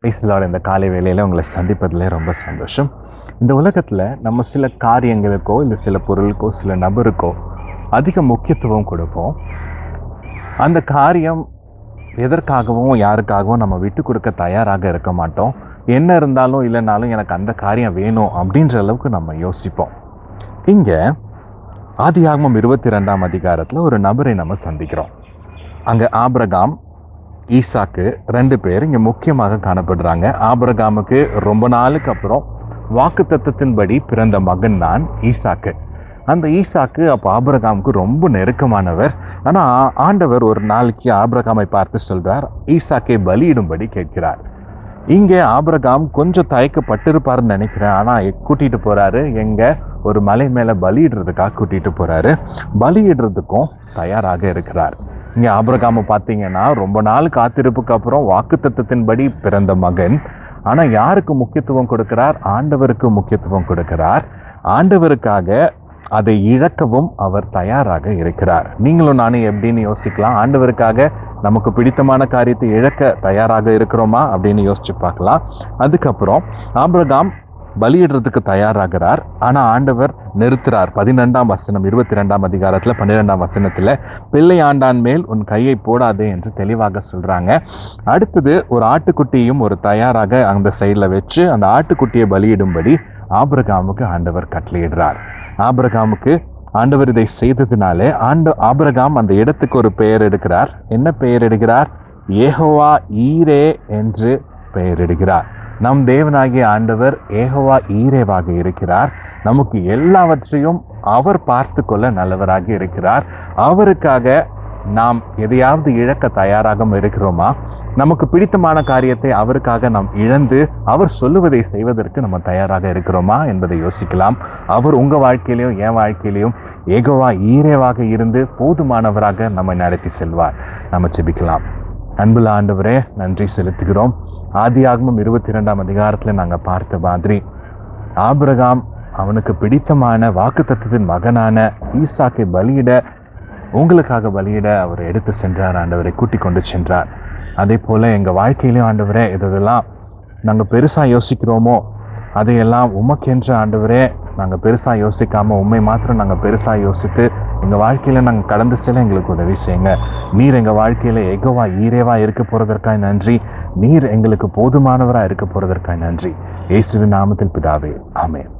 பேசலாட இந்த காலை வேளையில் உங்களை சந்திப்பதில் ரொம்ப சந்தோஷம். இந்த உலகத்தில் நம்ம சில காரியங்களுக்கோ இல்லை சில பொருளுக்கோ சில நபருக்கோ அதிக முக்கியத்துவம் கொடுப்போம். அந்த காரியம் எதற்காகவும் யாருக்காகவும் நம்ம விட்டு கொடுக்க தயாராக இருக்க மாட்டோம். என்ன இருந்தாலும் இல்லைனாலும் எனக்கு அந்த காரியம் வேணும் அப்படின்ற அளவுக்கு நம்ம யோசிப்போம். இங்கே ஆதியாகமம் 22ஆம் அதிகாரத்தில் ஒரு நபரை நம்ம சந்திக்கிறோம். அங்கே ஆபிரகாம், ஈசாக்கு 2 பேர் இங்கே முக்கியமாக காணப்படுறாங்க. ஆபிரகாமுக்கு ரொம்ப நாளுக்கு அப்புறம் வாக்குத்தத்தத்தின்படி பிறந்த மகன் தான் ஈசாக்கு. அந்த ஈசாக்கு அப்போ ஆபிரகாமுக்கு ரொம்ப நெருக்கமானவர். ஆனால் ஆண்டவர் ஒரு நாளைக்கு ஆபிரகாமை பார்த்து சொல்றார், ஈசாக்கை பலியிடும்படி கேட்கிறார். இங்கே ஆபிரகாம் கொஞ்சம் தயக்கப்பட்டிருப்பாருன்னு நினைக்கிறேன். ஆனால் கூட்டிகிட்டு போகிறாரு, எங்கே ஒரு மலை மேலே பலியிடுறதுக்காக கூட்டிகிட்டு போகிறாரு. பலியிடுறதுக்கும் தயாராக இருக்கிறார். இங்கே ஆபிரகாமை பார்த்தீங்கன்னா ரொம்ப நாள் காத்திருப்புக்கு அப்புறம் வாக்குத்தத்தத்தின்படி பிறந்த மகன். ஆனால் யாருக்கு முக்கியத்துவம் கொடுக்கிறார்? ஆண்டவருக்கு முக்கியத்துவம் கொடுக்கிறார். ஆண்டவருக்காக அதை இழக்கவும் அவர் தயாராக இருக்கிறார். நீங்களும் நானும் எப்படின்னு யோசிக்கலாம். ஆண்டவருக்காக நமக்கு பிடித்தமான காரியத்தை இழக்க தயாராக இருக்கிறோமா அப்படின்னு யோசிச்சு பார்க்கலாம். அதுக்கப்புறம் ஆபிரகாம் பலியிடுறதுக்கு தயாராகிறார். ஆனால் ஆண்டவர் நிறுத்துறார். 12ஆம் வசனம் 22ஆம் அதிகாரத்தில் 12ஆம் வசனத்தில் பிள்ளை ஆண்டான் மேல் உன் கையை போடாதே என்று தெளிவாக சொல்கிறாங்க. அடுத்தது ஒரு ஆட்டுக்குட்டியும் ஒரு தயாராக அந்த சைடில் வச்சு அந்த ஆட்டுக்குட்டியை பலியிடும்படி ஆபிரகாமுக்கு ஆண்டவர் கட்டளையிடுறார். ஆபிரகாமுக்கு ஆண்டவர் இதை செய்ததினாலே ஆபிரகாம் அந்த இடத்துக்கு ஒரு பெயர் எடுக்கிறார். என்ன பெயர் எடுக்கிறார்? யெகோவா ஈரே என்று பெயரிடுகிறார். நம் தேவனாகிய ஆண்டவர் யெகோவா ஈரேவாக இருக்கிறார். நமக்கு எல்லாவற்றையும் அவர் பார்த்து கொள்ள நல்லவராக இருக்கிறார். அவருக்காக நாம் எதையாவது இழக்க தயாராக இருக்கிறோமா? நமக்கு பிடித்தமான காரியத்தை அவருக்காக நாம் இழந்து அவர் சொல்லுவதை செய்வதற்கு நம்ம தயாராக இருக்கிறோமா என்பதை யோசிக்கலாம். அவர் உங்கள் வாழ்க்கையிலையும் என் வாழ்க்கையிலையும் யெகோவா ஈரேவாக இருந்து போதுமானவராக நம்மை நடத்தி செல்வார். நம்ம ஜெபிக்கலாம். அன்புள்ள ஆண்டவரே, நன்றி செலுத்துகிறோம். ஆதியாகமம் 22ஆம் அதிகாரத்தில் நாங்கள் பார்த்த மாதிரி ஆபிரகாம் அவனுக்கு பிடித்தமான வாக்குத்தத்தத்தின் மகனான ஈசாக்கை பலியிட, உங்களுக்காக பலியிட அவர் எடுத்து சென்றார். ஆண்டவரை கூட்டிக் கொண்டு சென்றார். அதே போல் எங்கள் வாழ்க்கையிலையும் ஆண்டவரே, இதெல்லாம் நாங்கள் பெருசாக யோசிக்கிறோமோ அதையெல்லாம் உமக்கென்ற ஆண்டவரே நாங்கள் பெருசாக யோசிக்காமல் உண்மை மாத்திரம் நாங்கள் பெருசாக யோசித்து எங்கள் வாழ்க்கையில் நாங்கள் கடந்து செல்ல எங்களுக்கு உதவி செய்யுங்க. நீர் எங்கள் வாழ்க்கையில் யெகோவா ஈரேவாக இருக்க போகிறதற்காய் நன்றி. நீர் எங்களுக்கு போதுமானவராக இருக்க போகிறதற்காய் நன்றி. இயேசுவின் நாமத்தில் பிதாவே, ஆமென்.